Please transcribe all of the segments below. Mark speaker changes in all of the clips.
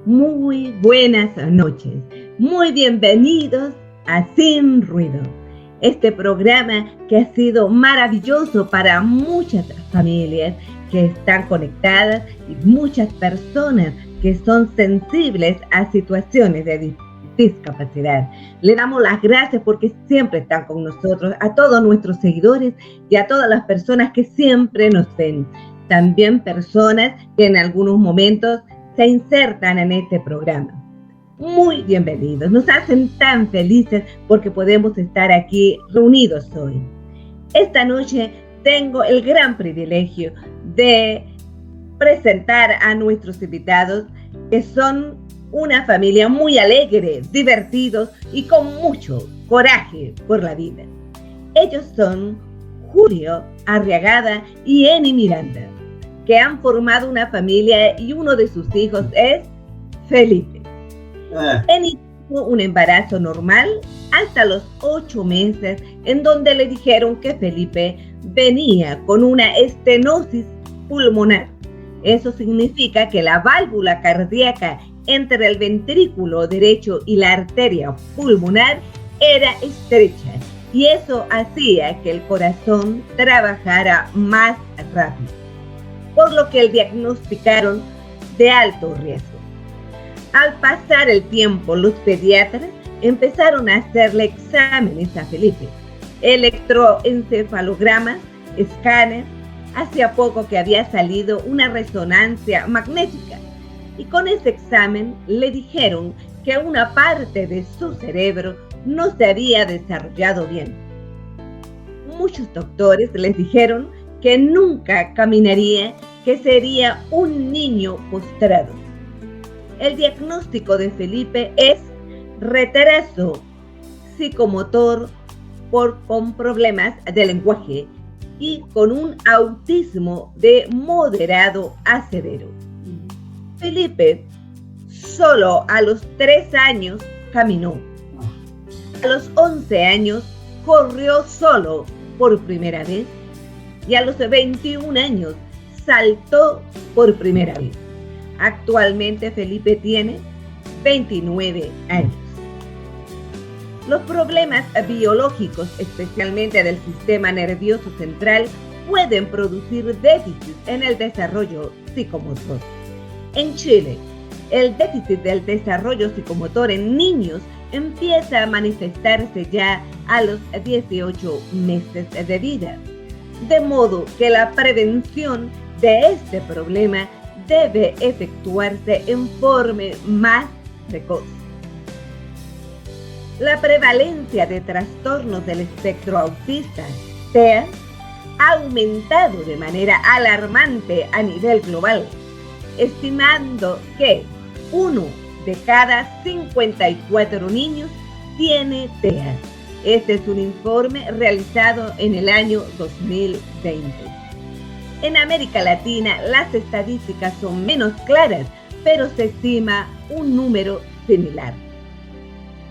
Speaker 1: Muy buenas noches. Muy bienvenidos a Sin Ruido. Este programa que ha sido maravilloso para muchas familias que están conectadas y muchas personas que son sensibles a situaciones de discapacidad. Le damos las gracias porque siempre están con nosotros, a todos nuestros seguidores y a todas las personas que siempre nos ven. También personas que en algunos momentos se insertan en este programa. Muy bienvenidos, nos hacen tan felices porque podemos estar aquí reunidos hoy. Esta noche tengo el gran privilegio de presentar a nuestros invitados, que son una familia muy alegre, divertidos y con mucho coraje por la vida. Ellos son Julio Arriagada y Eni Miranda, que han formado una familia y uno de sus hijos es Felipe. Eni tuvo un embarazo normal hasta los 8 meses, en donde le dijeron que Felipe venía con una estenosis pulmonar. Eso significa que la válvula cardíaca entre el ventrículo derecho y la arteria pulmonar era estrecha, y eso hacía que el corazón trabajara más rápido, por lo que le diagnosticaron de alto riesgo. Al pasar el tiempo, los pediatras empezaron a hacerle exámenes a Felipe, electroencefalogramas, escáner. Hacía poco que había salido una resonancia magnética, y con ese examen le dijeron que una parte de su cerebro no se había desarrollado bien. Muchos doctores les dijeron que nunca caminaría, que sería un niño postrado. El diagnóstico de Felipe es retraso psicomotor con problemas de lenguaje y con un autismo de moderado a severo. Felipe solo a los 3 años caminó. A los 11 años corrió solo por primera vez, y a los 21 años saltó por primera vez. Actualmente Felipe tiene 29 años. Los problemas biológicos, especialmente del sistema nervioso central, pueden producir déficit en el desarrollo psicomotor. En Chile, el déficit del desarrollo psicomotor en niños empieza a manifestarse ya a los 18 meses de vida, de modo que la prevención de este problema debe efectuarse en forma más precoz. La prevalencia de trastornos del espectro autista, TEA, ha aumentado de manera alarmante a nivel global, estimando que 1 de cada 54 niños tiene TEA. Este es un informe realizado en el año 2020. En América Latina las estadísticas son menos claras, pero se estima un número similar.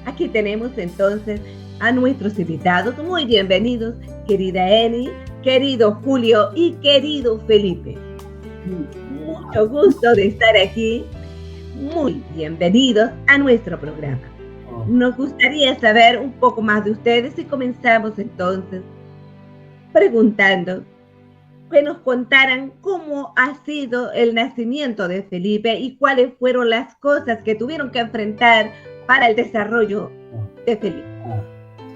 Speaker 1: Aquí tenemos entonces a nuestros invitados. Muy bienvenidos, querida Eni, querido Julio y querido Felipe. Mucho gusto de estar aquí. Muy bienvenidos a nuestro programa. Nos gustaría saber un poco más de ustedes y comenzamos entonces preguntando que nos contaran cómo ha sido el nacimiento de Felipe y cuáles fueron las cosas que tuvieron que enfrentar para el desarrollo de Felipe.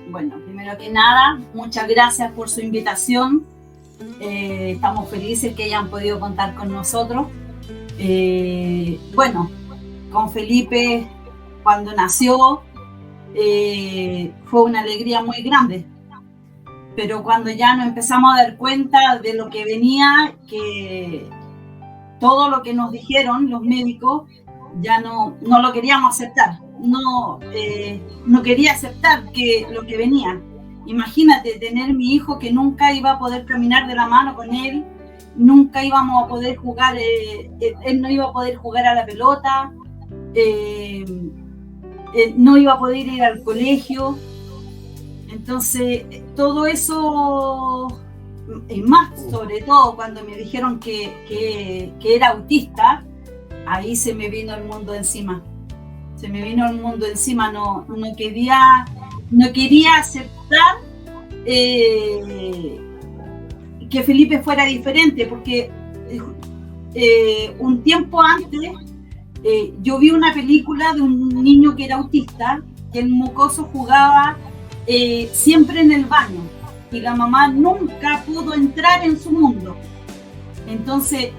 Speaker 2: Bueno, primero que nada, muchas gracias por su invitación. Estamos felices que hayan podido contar con nosotros. Bueno, con Felipe, cuando nació, fue una alegría muy grande. Pero cuando ya nos empezamos a dar cuenta de lo que venía, que todo lo que nos dijeron los médicos, ya no lo queríamos aceptar. No quería aceptar que lo que venía. Imagínate tener mi hijo que nunca iba a poder caminar de la mano con él, nunca íbamos a poder jugar, él no iba a poder jugar a la pelota, no iba a poder ir al colegio. Entonces, todo eso, y más sobre todo cuando me dijeron que era autista, ahí se me vino el mundo encima. No quería aceptar que Felipe fuera diferente, porque un tiempo antes yo vi una película de un niño que era autista, que el mocoso jugaba siempre en el baño y la mamá nunca pudo entrar en su mundo. Entonces,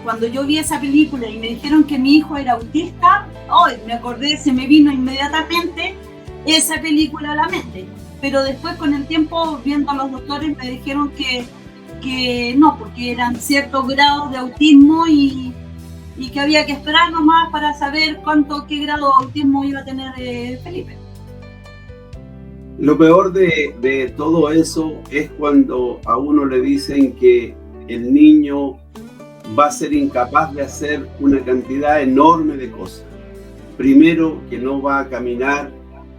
Speaker 2: cuando yo vi esa película y me dijeron que mi hijo era autista, me acordé, se me vino inmediatamente esa película a la mente. Pero después, con el tiempo, viendo a los doctores, me dijeron que no, porque eran ciertos grados de autismo y que había que esperar nomás para saber qué grado de autismo iba a tener Felipe.
Speaker 3: Lo peor de todo eso es cuando a uno le dicen que el niño va a ser incapaz de hacer una cantidad enorme de cosas. Primero, que no va a caminar.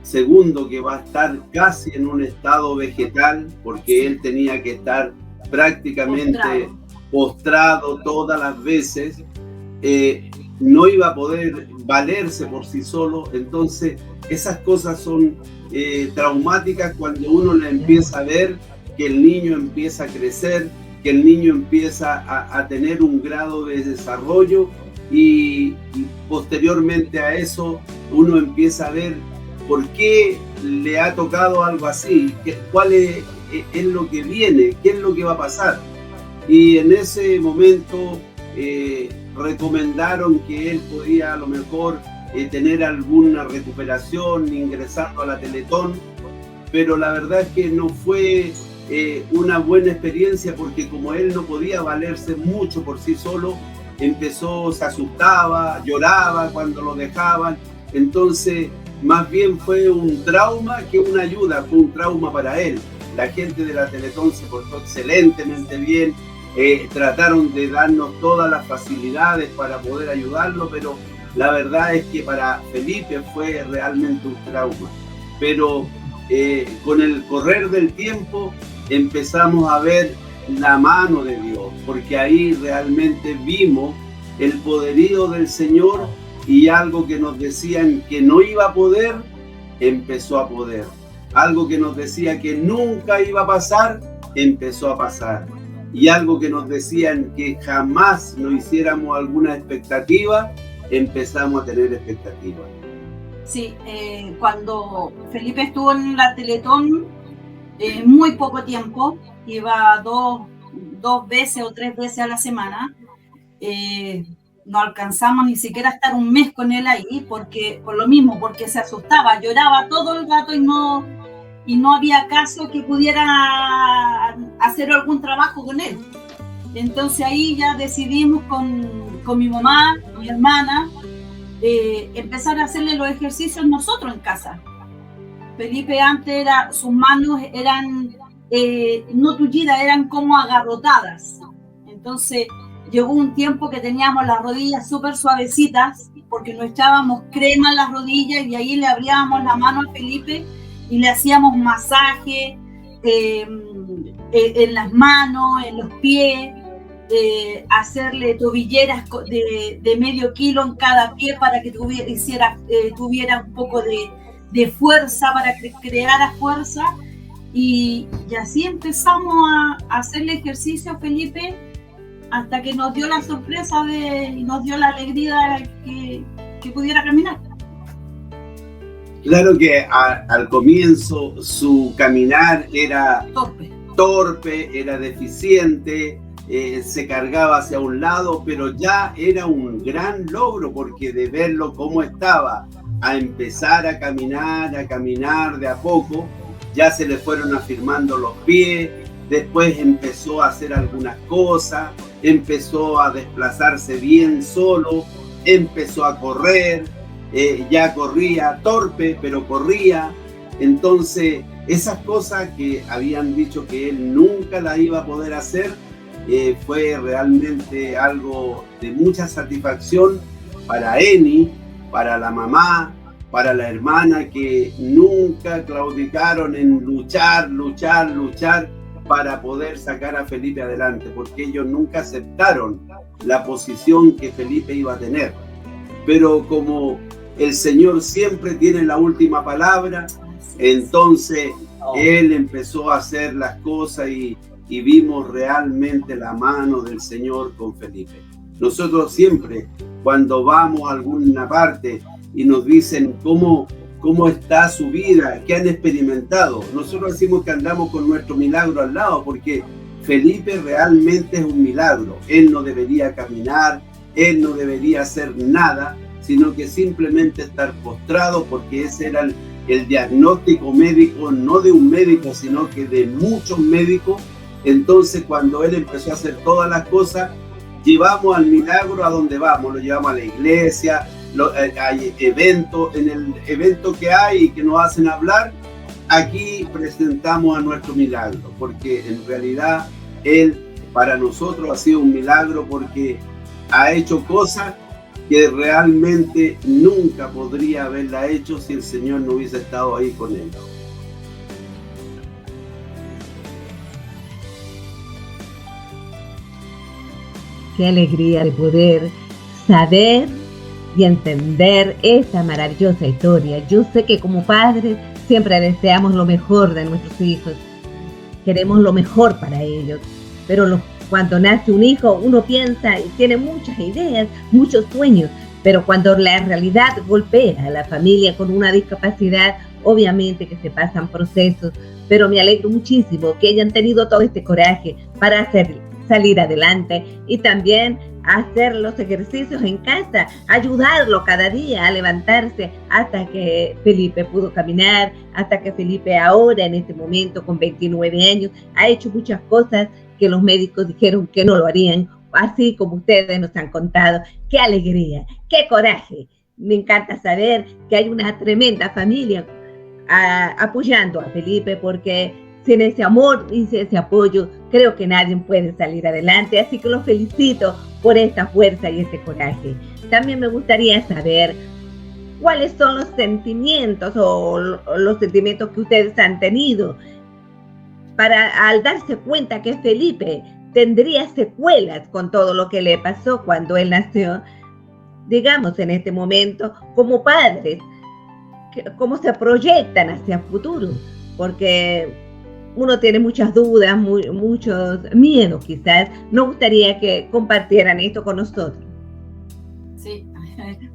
Speaker 3: Segundo, que va a estar casi en un estado vegetal, porque él tenía que estar prácticamente postrado todas las veces. No iba a poder valerse por sí solo. Entonces, esas cosas son traumáticas cuando uno le empieza a ver que el niño empieza a crecer, que el niño empieza a tener un grado de desarrollo y posteriormente a eso uno empieza a ver por qué le ha tocado algo así, cuál es lo que viene, qué es lo que va a pasar. Y en ese momento recomendaron que él podía a lo mejor tener alguna recuperación ingresando a la Teletón, pero la verdad es que no fue una buena experiencia, porque como él no podía valerse mucho por sí solo, se asustaba, lloraba cuando lo dejaban. Entonces, más bien fue un trauma que una ayuda, fue un trauma para él. La gente de la Teletón se portó excelentemente bien, trataron de darnos todas las facilidades para poder ayudarlo, pero la verdad es que para Felipe fue realmente un trauma. Pero con el correr del tiempo empezamos a ver la mano de Dios, porque ahí realmente vimos el poderío del Señor, y algo que nos decían que no iba a poder, empezó a poder. Algo que nos decía que nunca iba a pasar, empezó a pasar. Y algo que nos decían que jamás no hiciéramos alguna expectativa, empezamos a tener expectativas.
Speaker 2: Sí, cuando Felipe estuvo en la Teletón, muy poco tiempo, iba dos veces o 3 veces a la semana. No alcanzamos ni siquiera a estar un mes con él ahí, porque se asustaba, lloraba todo el rato y no había caso que pudiera hacer algún trabajo con él. Entonces ahí ya decidimos con mi mamá, mi hermana, empezar a hacerle los ejercicios nosotros en casa. Felipe antes sus manos eran no tullidas, eran como agarrotadas. Entonces llegó un tiempo que teníamos las rodillas súper suavecitas, porque nos echábamos crema en las rodillas y ahí le abríamos la mano a Felipe y le hacíamos masaje en las manos, en los pies, hacerle tobilleras de medio kilo en cada pie para que tuviera un poco de fuerza, para que creara fuerza. Y así empezamos a hacerle ejercicio a Felipe, hasta que nos dio la sorpresa y nos dio la alegría que pudiera caminar.
Speaker 3: Claro que al comienzo su caminar era torpe, era deficiente, se cargaba hacia un lado, pero ya era un gran logro, porque de verlo cómo estaba, a empezar a caminar de a poco, ya se le fueron afirmando los pies, después empezó a hacer algunas cosas, empezó a desplazarse bien solo, empezó a correr, ya corría torpe, pero corría. Entonces, esas cosas que habían dicho que él nunca las iba a poder hacer, fue realmente algo de mucha satisfacción para Eni, para la mamá, para la hermana, que nunca claudicaron en luchar, para poder sacar a Felipe adelante, porque ellos nunca aceptaron la posición que Felipe iba a tener. Pero como el Señor siempre tiene la última palabra, entonces Él empezó a hacer las cosas y vimos realmente la mano del Señor con Felipe. Nosotros siempre, cuando vamos a alguna parte y nos dicen cómo está su vida, qué han experimentado, nosotros decimos que andamos con nuestro milagro al lado, porque Felipe realmente es un milagro. Él no debería caminar, él no debería hacer nada, sino que simplemente estar postrado, porque ese era el diagnóstico médico, no de un médico, sino que de muchos médicos. Entonces, cuando él empezó a hacer todas las cosas, llevamos al milagro a donde vamos, lo llevamos a la iglesia, hay eventos, en el evento que hay que nos hacen hablar, aquí presentamos a nuestro milagro, porque en realidad él para nosotros ha sido un milagro, porque ha hecho cosas que realmente nunca podría haberla hecho si el Señor no hubiese estado ahí con él.
Speaker 1: Qué alegría de poder saber y entender esta maravillosa historia. Yo sé que como padres siempre deseamos lo mejor de nuestros hijos. Queremos lo mejor para ellos. Pero cuando nace un hijo, uno piensa y tiene muchas ideas, muchos sueños. Pero cuando la realidad golpea a la familia con una discapacidad, obviamente que se pasan procesos. Pero me alegro muchísimo que hayan tenido todo este coraje para salir adelante y también hacer los ejercicios en casa, ayudarlo cada día a levantarse hasta que Felipe pudo caminar, hasta que Felipe ahora en este momento con 29 años ha hecho muchas cosas que los médicos dijeron que no lo harían, así como ustedes nos han contado. ¡Qué alegría! ¡Qué coraje! Me encanta saber que hay una tremenda familia apoyando a Felipe, porque sin ese amor y sin ese apoyo, creo que nadie puede salir adelante. Así que los felicito por esta fuerza y este coraje. También me gustaría saber cuáles son los sentimientos o los sentimientos que ustedes han tenido al darse cuenta que Felipe tendría secuelas con todo lo que le pasó cuando él nació. Digamos, en este momento, como padres, cómo se proyectan hacia el futuro, porque uno tiene muchas dudas, muchos miedos quizás. Nos gustaría que compartieran esto con nosotros.
Speaker 2: Sí,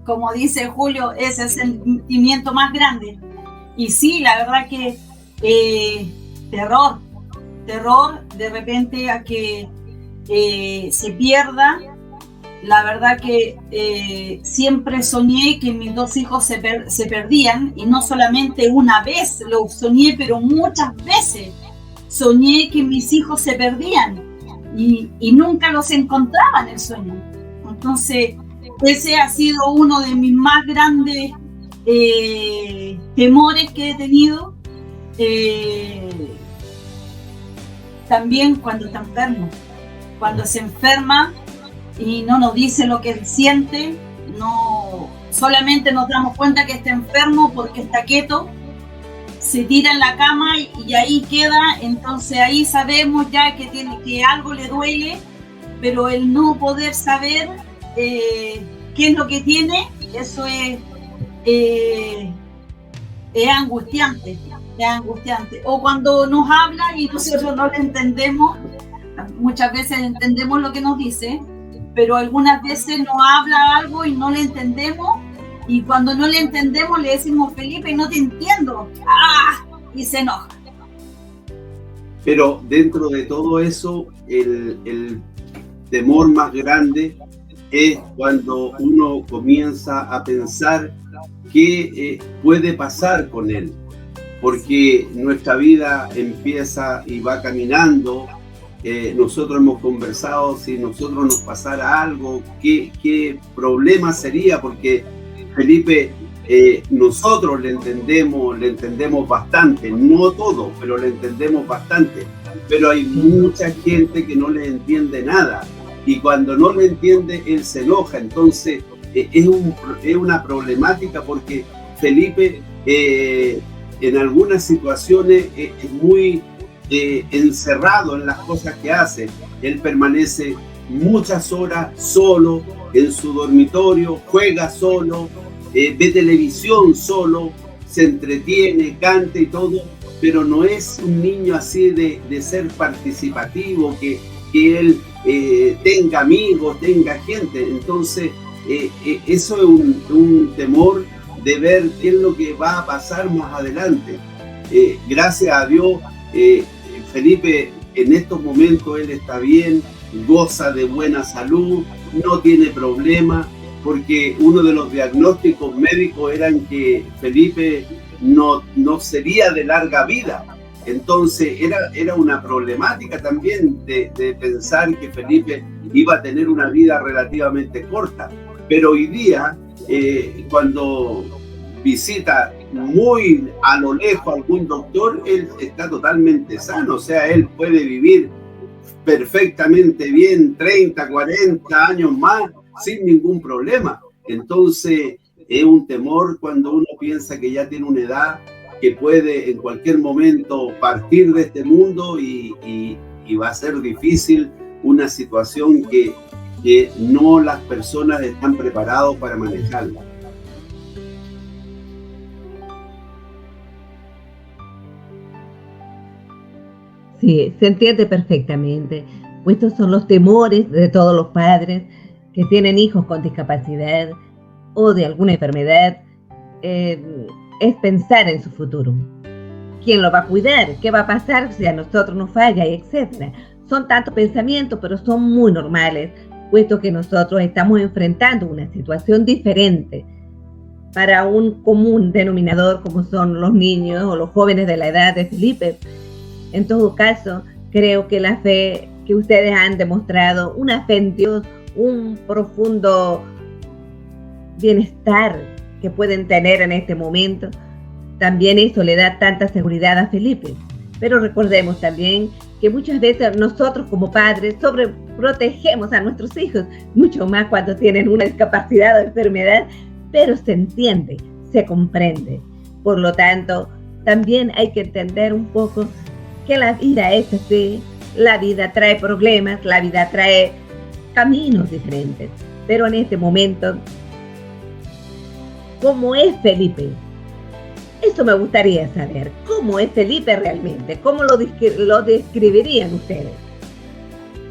Speaker 2: como dice Julio, ese es el sentimiento más grande. Y sí, la verdad que terror de repente a que se pierda. La verdad que siempre soñé que mis dos hijos se perdían, y no solamente una vez lo soñé, pero muchas veces soñé que mis hijos se perdían y nunca los encontraba en el sueño. Entonces ese ha sido uno de mis más grandes temores que he tenido. También cuando está enfermo, cuando se enferma y no nos dice lo que él siente, no, solamente nos damos cuenta que está enfermo porque está quieto, se tira en la cama y ahí queda. Entonces ahí sabemos ya que algo le duele, pero el no poder saber qué es lo que tiene, eso es angustiante, es angustiante. O cuando nos habla y nosotros no le entendemos, muchas veces entendemos lo que nos dice, pero algunas veces nos habla algo y no le entendemos, y cuando no le entendemos le decimos: Felipe, no te entiendo, y se enoja.
Speaker 3: Pero dentro de todo eso, el temor más grande es cuando uno comienza a pensar qué puede pasar con él, porque nuestra vida empieza y va caminando. Nosotros hemos conversado, si nosotros nos pasara algo, qué problema sería, porque Felipe, nosotros le entendemos bastante, no todo, pero le entendemos bastante, pero hay mucha gente que no le entiende nada, y cuando no le entiende, él se enoja. Entonces es una problemática, porque Felipe en algunas situaciones es muy encerrado en las cosas que hace. Él permanece muchas horas solo en su dormitorio, juega solo, ve televisión solo, se entretiene, canta y todo, pero no es un niño así de ser participativo, que él tenga amigos, tenga gente. Entonces eso es un temor de ver qué es lo que va a pasar más adelante. Gracias a Dios, Felipe en estos momentos él está bien, goza de buena salud, no tiene problemas, porque uno de los diagnósticos médicos eran que Felipe no sería de larga vida. Entonces era una problemática también de pensar que Felipe iba a tener una vida relativamente corta. Pero hoy día, cuando visita muy a lo lejos a algún doctor, él está totalmente sano, o sea, él puede vivir perfectamente bien 30, 40 años más sin ningún problema. Entonces es un temor cuando uno piensa que ya tiene una edad que puede en cualquier momento partir de este mundo y va a ser difícil una situación que no las personas están preparadas para manejarla.
Speaker 1: Sí, se entiende perfectamente. Pues estos son los temores de todos los padres que tienen hijos con discapacidad o de alguna enfermedad. Es pensar en su futuro. ¿Quién lo va a cuidar? ¿Qué va a pasar si a nosotros nos falla? Etcétera. Son tantos pensamientos, pero son muy normales, puesto que nosotros estamos enfrentando una situación diferente para un común denominador como son los niños o los jóvenes de la edad de Felipe. En todo caso, creo que la fe que ustedes han demostrado, una fe en Dios, un profundo bienestar que pueden tener en este momento, también eso le da tanta seguridad a Felipe. Pero recordemos también que muchas veces nosotros como padres sobreprotegemos a nuestros hijos, mucho más cuando tienen una discapacidad o enfermedad, pero se entiende, se comprende. Por lo tanto, también hay que entender un poco que la vida es así, la vida trae problemas, la vida trae caminos diferentes, pero en este momento, ¿cómo es Felipe? Eso me gustaría saber, ¿cómo es Felipe realmente? ¿Cómo lo describirían ustedes?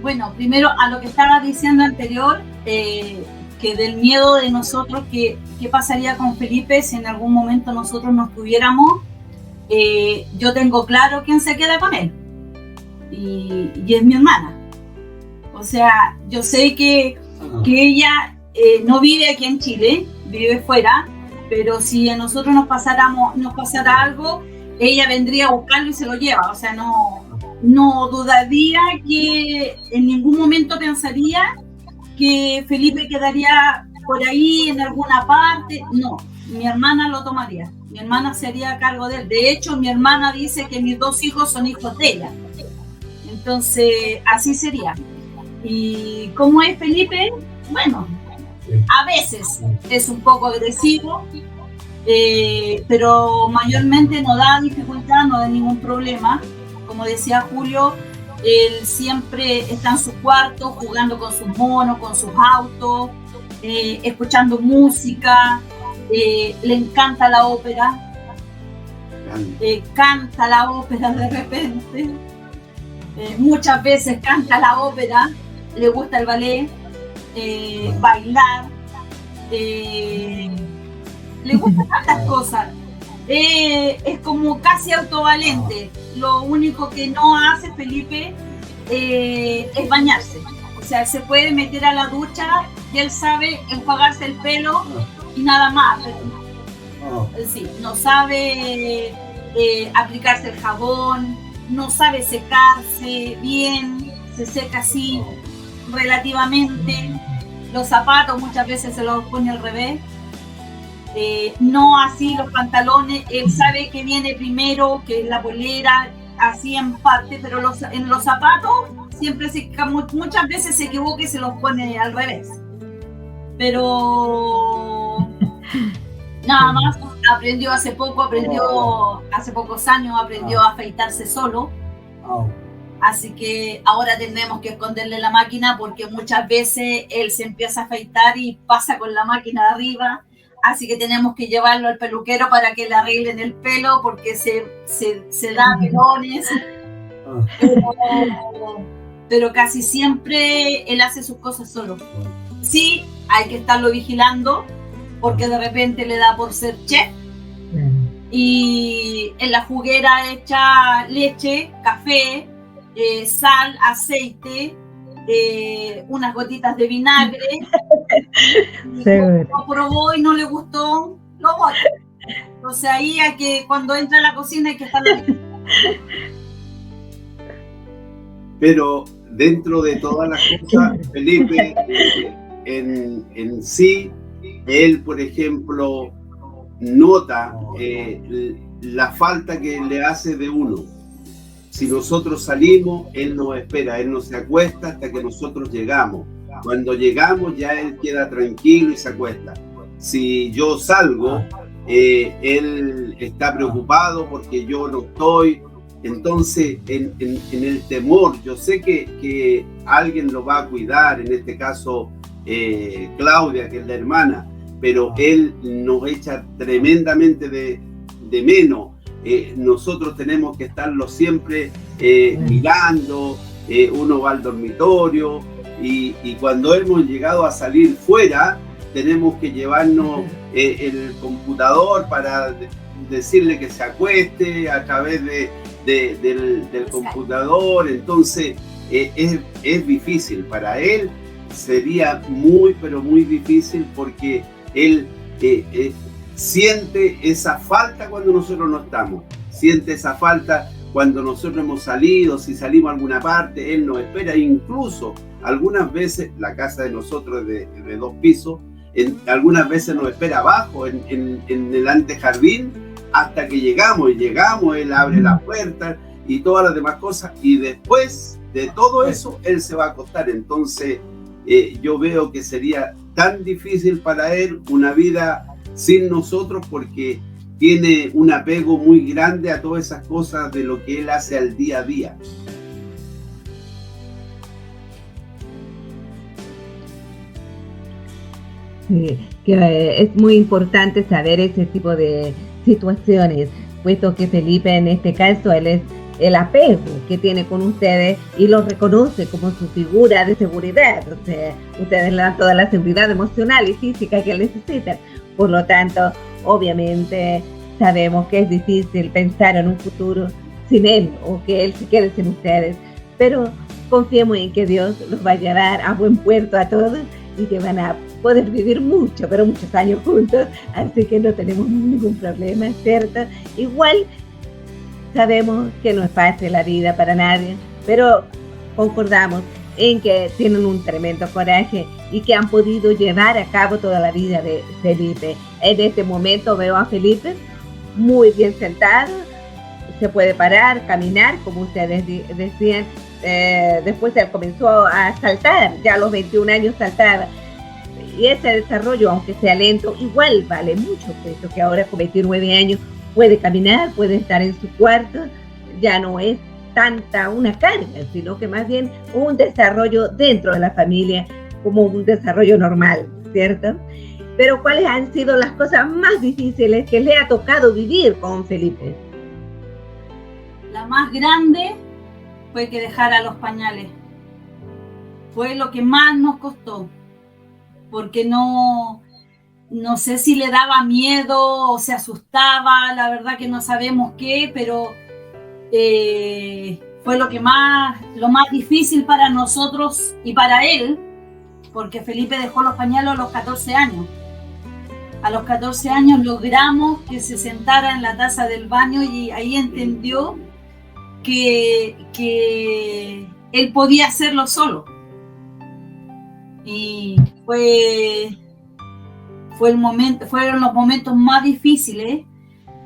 Speaker 2: Bueno, primero a lo que estaba diciendo anterior, que del miedo de nosotros, qué pasaría con Felipe si en algún momento nosotros nos tuviéramos. Yo tengo claro quién se queda con él y es mi hermana. O sea, yo sé que ella no vive aquí en Chile, vive fuera, pero si a nosotros nos pasara algo, ella vendría a buscarlo y se lo lleva. O sea, no dudaría, que en ningún momento pensaría que Felipe quedaría por ahí en alguna parte. No, mi hermana lo tomaría. Mi hermana se haría cargo de él. De hecho, mi hermana dice que mis 2 hijos son hijos de ella. Entonces, así sería. ¿Y cómo es Felipe? Bueno, a veces es un poco agresivo, pero mayormente no da dificultad, no da ningún problema. Como decía Julio, él siempre está en su cuarto jugando con sus monos, con sus autos, escuchando música. Le encanta la ópera, canta la ópera de repente, muchas veces canta la ópera, le gusta el ballet, bailar, le gustan tantas cosas, es como casi autovalente. Lo único que no hace Felipe es bañarse, o sea, se puede meter a la ducha y él sabe enjuagarse el pelo y nada más, pero sí, no sabe aplicarse el jabón, no sabe secarse bien, se seca así relativamente. Los zapatos muchas veces se los pone al revés, no así los pantalones. Él sabe que viene primero, que la polera, así en parte, pero en los zapatos siempre muchas veces se equivoca y se los pone al revés. Pero nada más, aprendió hace pocos años, aprendió a afeitarse solo. Así que ahora tenemos que esconderle la máquina porque muchas veces él se empieza a afeitar y pasa con la máquina de arriba. Así que tenemos que llevarlo al peluquero para que le arreglen el pelo porque se da pelones. Pero casi siempre él hace sus cosas solo. Sí, hay que estarlo vigilando porque de repente le da por ser chef. Y en la juguera echa leche, café, sal, aceite, unas gotitas de vinagre. Y lo probó y no le gustó, lo bota. Entonces ahí hay que, cuando entra a la cocina hay que estar
Speaker 3: Pero dentro de todas las cosas, Felipe, en sí, él, por ejemplo, nota la falta que le hace de uno. Si nosotros salimos, él nos espera, él no se acuesta hasta que nosotros llegamos. Cuando llegamos ya él queda tranquilo y se acuesta. Si yo salgo, él está preocupado porque yo no estoy. Entonces, en el temor, yo sé que alguien lo va a cuidar, en este caso Claudia, que es la hermana, pero él nos echa tremendamente de menos. Nosotros tenemos que estarlo siempre mirando, uno va al dormitorio y cuando hemos llegado a salir fuera, tenemos que llevarnos el computador para decirle que se acueste a través del computador. Entonces es difícil para él, sería muy pero muy difícil porque él siente esa falta cuando nosotros no estamos, siente esa falta cuando nosotros hemos salido, si salimos a alguna parte, él nos espera. Incluso algunas veces la casa de nosotros es de 2 pisos, algunas veces nos espera abajo en el antejardín hasta que llegamos, él abre la puerta y todas las demás cosas, y después de todo eso él se va a acostar. Entonces yo veo que sería tan difícil para él una vida sin nosotros porque tiene un apego muy grande a todas esas cosas de lo que él hace al día a día.
Speaker 1: Sí, que es muy importante saber ese tipo de situaciones, puesto que Felipe en este caso él es el apego que tiene con ustedes y lo reconoce como su figura de seguridad. O sea, ustedes le dan toda la seguridad emocional y física que necesitan. Por lo tanto, obviamente sabemos que es difícil pensar en un futuro sin él o que él se quede sin ustedes, pero confiemos en que Dios los va a llevar a buen puerto a todos y que van a poder vivir mucho, pero muchos años juntos, así que no tenemos ningún problema, ¿cierto? Igual sabemos que no es fácil la vida para nadie, pero concordamos en que tienen un tremendo coraje y que han podido llevar a cabo toda la vida de Felipe. En este momento veo a Felipe muy bien sentado, se puede parar, caminar, como ustedes decían. Después él comenzó a saltar, ya a los 21 años saltaba. Y ese desarrollo, aunque sea lento, igual vale mucho, puesto que ahora con 29 años puede caminar, puede estar en su cuarto, ya no es tanta una carga, sino que más bien un desarrollo dentro de la familia, como un desarrollo normal, ¿cierto? Pero ¿cuáles han sido las cosas más difíciles que le ha tocado vivir con Felipe?
Speaker 2: La más grande fue que dejara los pañales. Fue lo que más nos costó, porque no sé si le daba miedo o se asustaba, la verdad que no sabemos qué, pero fue lo más difícil para nosotros y para él, porque Felipe dejó los pañales a los 14 años. A los 14 años logramos que se sentara en la taza del baño y ahí entendió que él podía hacerlo solo. Y fueron los momentos más difíciles,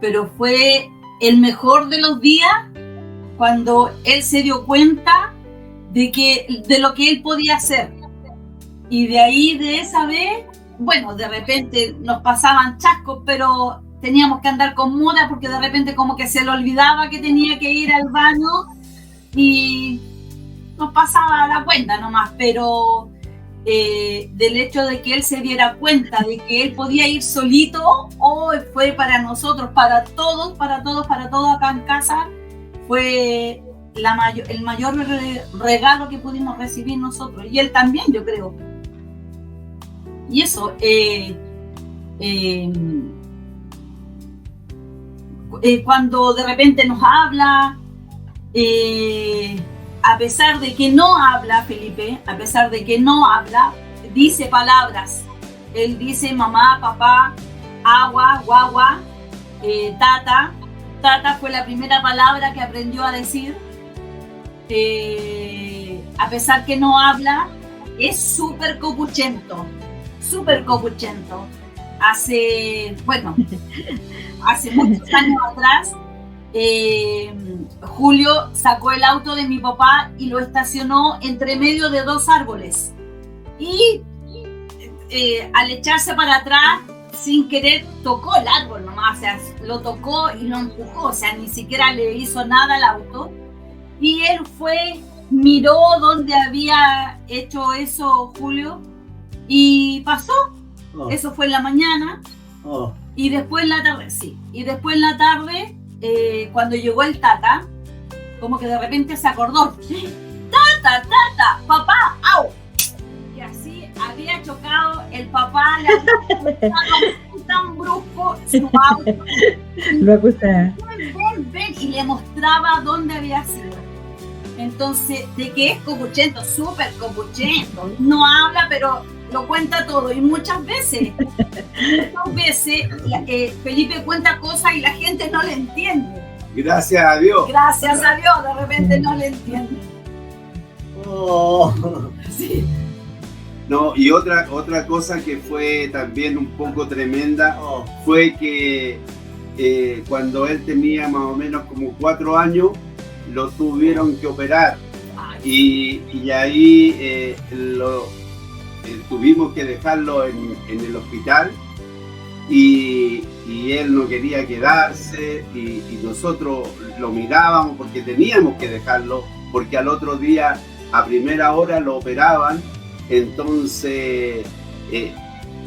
Speaker 2: pero fue el mejor de los días cuando él se dio cuenta de lo que él podía hacer. Y de ahí, de esa vez, bueno, de repente nos pasaban chascos, pero teníamos que andar con muda porque de repente como que se le olvidaba que tenía que ir al baño y nos pasaba la cuenta nomás, pero del hecho de que él se diera cuenta de que él podía ir solito, fue para nosotros, para todos acá en casa, fue el mayor regalo que pudimos recibir nosotros, y él también, yo creo. Y eso, cuando de repente nos habla, a pesar de que no habla, Felipe, a pesar de que no habla, dice palabras. Él dice mamá, papá, agua, guagua, tata. Tata fue la primera palabra que aprendió a decir. A pesar que no habla, es súper copuchento. Hace muchos años atrás, Julio sacó el auto de mi papá y lo estacionó entre medio de 2 árboles. Y al echarse para atrás, sin querer, tocó el árbol nomás, o sea, lo tocó y lo empujó, o sea, ni siquiera le hizo nada al auto. Y él miró dónde había hecho eso Julio y pasó. Eso fue en la mañana. Y después en la tarde, sí. Y después en la tarde, cuando llegó el tata, como que de repente se acordó. Tata, papá, au. Y así había chocado el papá, le había tan brusco su auto.
Speaker 1: Lo acusaba.
Speaker 2: Ven, y le mostraba dónde había sido. Entonces, de que es copuchento, súper copuchento. No habla, pero lo cuenta todo. Y muchas veces Felipe cuenta cosas y la gente no le entiende.
Speaker 3: Gracias a Dios.
Speaker 2: Gracias a Dios, de repente no le entiende. Sí.
Speaker 3: No, y otra cosa que fue también un poco tremenda fue que cuando él tenía más o menos como 4 años, lo tuvieron que operar. Y ahí tuvimos que dejarlo en el hospital y él no quería quedarse y nosotros lo mirábamos porque teníamos que dejarlo, porque al otro día a primera hora lo operaban. Entonces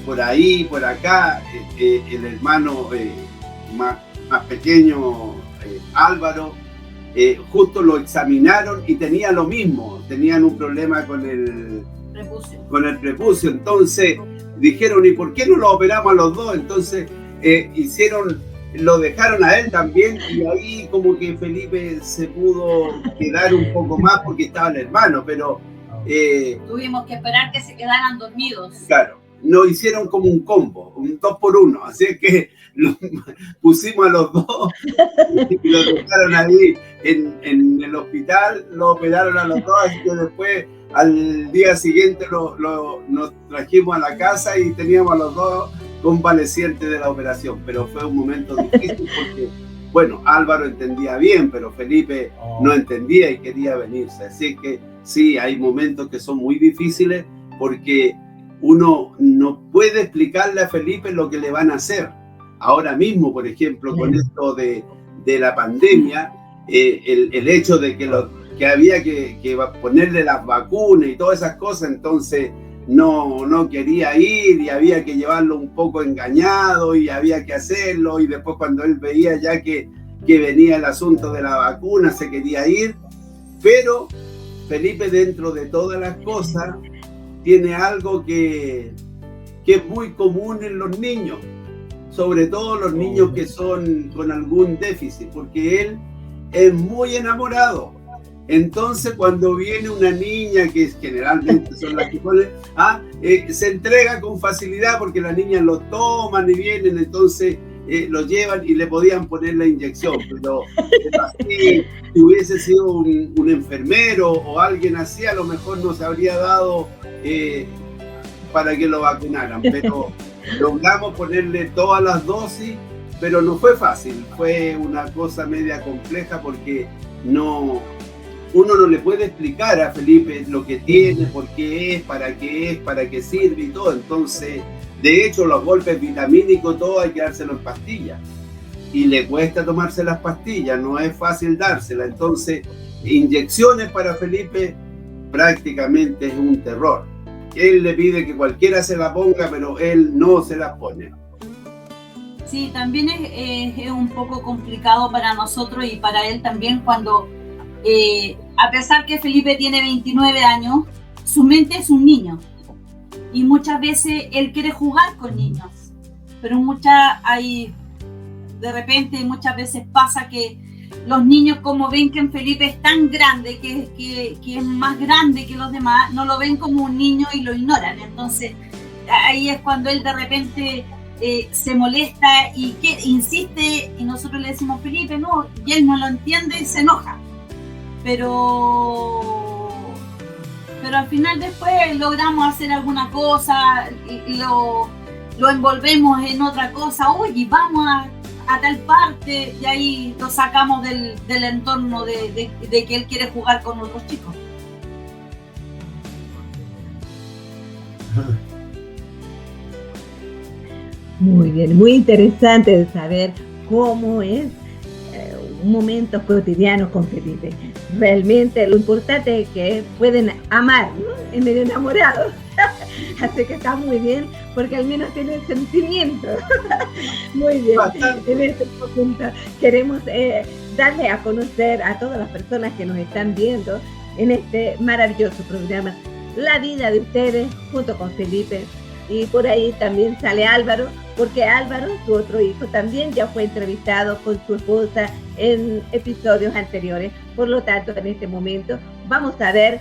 Speaker 3: por ahí, por acá, el hermano más pequeño, Álvaro, justo lo examinaron y tenía lo mismo, tenían un problema con el prepucio. Entonces dijeron, ¿y por qué no lo operamos a los dos? Entonces lo dejaron a él también, y ahí como que Felipe se pudo quedar un poco más porque estaba el hermano, pero
Speaker 2: tuvimos que esperar que se quedaran dormidos.
Speaker 3: Claro, nos hicieron como un combo, un 2 por 1, así que lo pusimos a los dos y lo dejaron ahí en el hospital, lo operaron a los dos, así que después al día siguiente nos trajimos a la casa y teníamos a los dos convalecientes de la operación, pero fue un momento difícil porque, bueno, Álvaro entendía bien, pero Felipe no entendía y quería venirse, así que sí, hay momentos que son muy difíciles porque uno no puede explicarle a Felipe lo que le van a hacer. Ahora mismo, por ejemplo, con esto de la pandemia, el hecho de que había que ponerle las vacunas y todas esas cosas, entonces no quería ir y había que llevarlo un poco engañado y había que hacerlo, y después cuando él veía ya que venía el asunto de la vacuna se quería ir, pero Felipe, dentro de todas las cosas, tiene algo que es muy común en los niños, sobre todo los niños que son con algún déficit, porque él es muy enamorado. Entonces, cuando viene una niña, que generalmente son las que ponen, se entrega con facilidad porque las niñas lo toman y vienen, entonces lo llevan y le podían poner la inyección, pero así, si hubiese sido un enfermero o alguien así, a lo mejor no se habría dado para que lo vacunaran, pero logramos ponerle todas las dosis, pero no fue fácil, fue una cosa media compleja porque uno no le puede explicar a Felipe lo que tiene, por qué es, para qué sirve y todo. Entonces, de hecho, los golpes vitamínicos, todo hay que dárselo en pastillas. y le cuesta tomarse las pastillas, no es fácil dárselas. Entonces, inyecciones para Felipe prácticamente es un terror. Él le pide que cualquiera se la ponga, pero él no se las pone.
Speaker 2: Sí, también es un poco complicado para nosotros y para él también cuando, a pesar que Felipe tiene 29 años, su mente es un niño y muchas veces él quiere jugar con niños, pero de repente muchas veces pasa que los niños, como ven que en Felipe es tan grande, que es más grande que los demás, no lo ven como un niño y lo ignoran. Entonces ahí es cuando él de repente se molesta y insiste, y nosotros le decimos Felipe no, y él no lo entiende y se enoja, pero al final después logramos hacer alguna cosa y lo envolvemos en otra cosa. Oye, vamos a tal parte, y ahí lo sacamos del entorno de que él quiere jugar con otros chicos.
Speaker 1: Muy bien, muy interesante de saber cómo es un momento cotidiano con Felipe. Realmente lo importante es que pueden amar, ¿no? En medio enamorados. Así que está muy bien, porque al menos tiene sentimiento. Muy bien. Bastante. En este momento queremos darle a conocer a todas las personas que nos están viendo en este maravilloso programa la vida de ustedes junto con Felipe. Y por ahí también sale Álvaro, porque Álvaro, su otro hijo, también ya fue entrevistado con su esposa en episodios anteriores. Por lo tanto, en este momento vamos a ver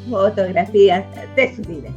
Speaker 1: fotografías de su vida.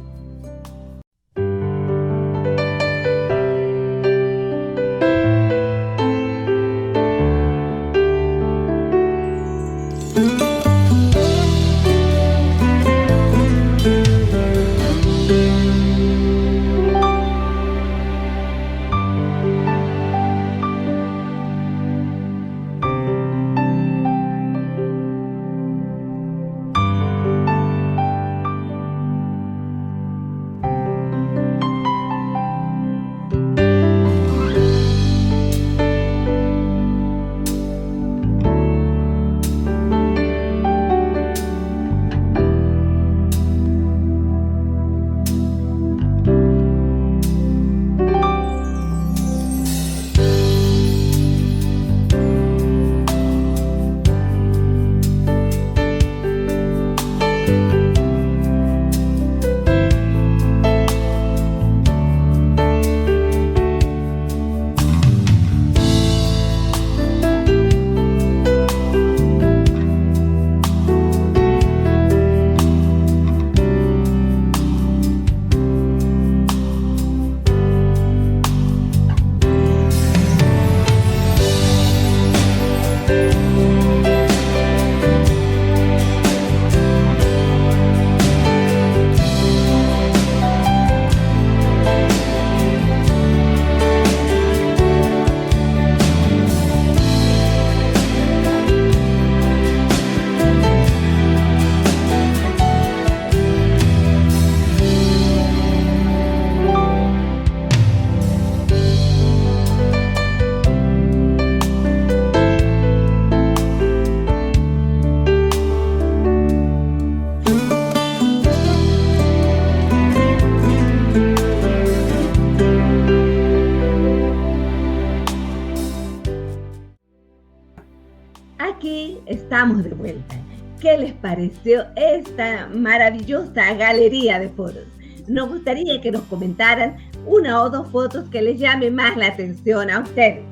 Speaker 1: Aquí estamos de vuelta. ¿Qué les pareció esta maravillosa galería de fotos? Nos gustaría que nos comentaran una o dos fotos que les llame más la atención a ustedes.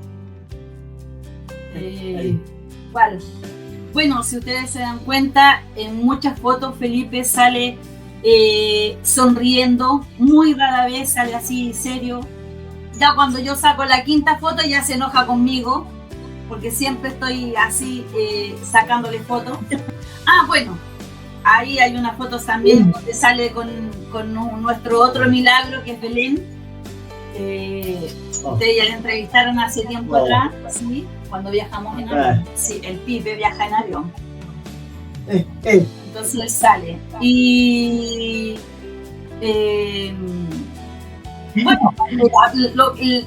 Speaker 2: ¿Cuál? Bueno, si ustedes se dan cuenta, en muchas fotos Felipe sale sonriendo, muy rara vez sale así serio. Ya cuando yo saco la quinta foto ya se enoja conmigo, porque siempre estoy así sacándole fotos. Bueno, ahí hay unas fotos también donde sale con nuestro otro milagro, que es Belén. Ustedes ya le entrevistaron hace tiempo atrás, ¿sí? Cuando viajamos en avión. Sí, el Pipe viaja en avión. Entonces él sale. Y Bueno,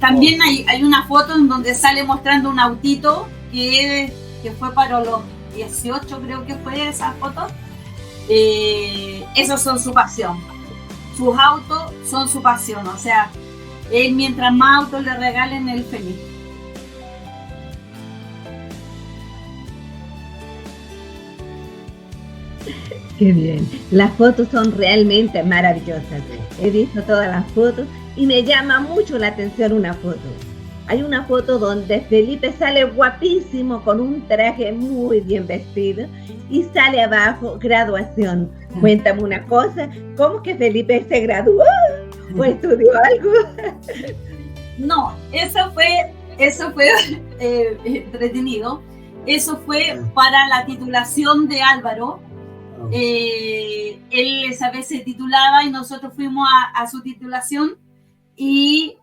Speaker 2: también hay una foto en donde sale mostrando un autito que fue para los 18, creo que fue esa foto. Esos son su pasión. Sus autos son su pasión. O sea, él mientras más autos le regalen, él feliz.
Speaker 1: Qué bien. Las fotos son realmente maravillosas. He visto todas las fotos y me llama mucho la atención una foto. Hay una foto donde Felipe sale guapísimo con un traje muy bien vestido y sale abajo graduación. Cuéntame una cosa, ¿cómo que Felipe se graduó o estudió algo?
Speaker 2: No, eso fue entretenido. Eso fue para la titulación de Álvaro. Él esa vez se titulaba y nosotros fuimos a su titulación y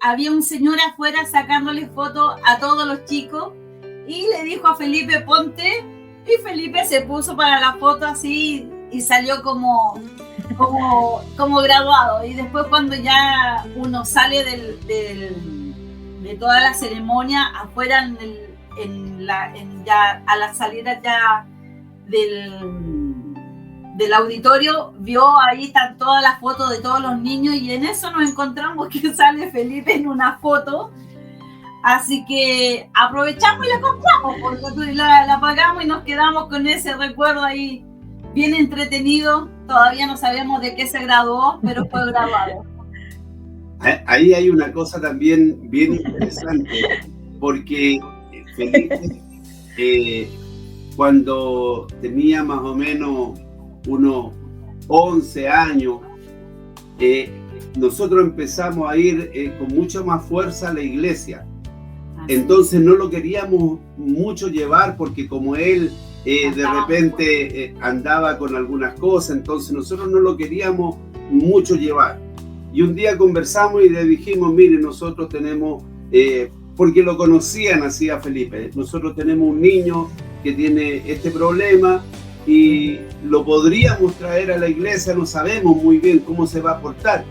Speaker 2: había un señor afuera sacándole fotos a todos los chicos y le dijo a Felipe, ponte, y Felipe se puso para la foto así y salió como graduado. Y después cuando ya uno sale de toda la ceremonia, afuera ya a la salida ya del auditorio, vio ahí están todas las fotos de todos los niños y en eso nos encontramos que sale Felipe en una foto, así que aprovechamos y la compramos, porque la pagamos y nos quedamos con ese recuerdo ahí bien entretenido. Todavía no sabemos de qué se graduó, pero fue graduado.
Speaker 3: Ahí hay una cosa también bien interesante, porque Felipe cuando tenía más o menos unos 11 años, nosotros empezamos a ir con mucha más fuerza a la iglesia. Entonces no lo queríamos mucho llevar porque como él de repente andaba con algunas cosas, entonces nosotros no lo queríamos mucho llevar. Y un día conversamos y le dijimos, mire, nosotros tenemos, porque lo conocían así a Felipe, nosotros tenemos un niño que tiene este problema y lo podríamos traer a la iglesia, no sabemos muy bien cómo se va a portar.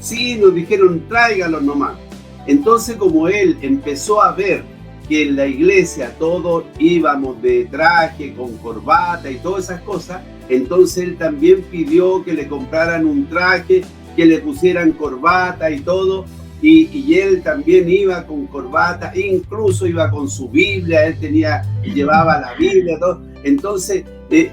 Speaker 3: Sí, nos dijeron, tráigalo nomás. Entonces, como él empezó a ver que en la iglesia todos íbamos de traje, con corbata y todas esas cosas, entonces él también pidió que le compraran un traje, que le pusieran corbata y todo. Y él también iba con corbata, incluso iba con su Biblia, él llevaba la Biblia, todo. Entonces,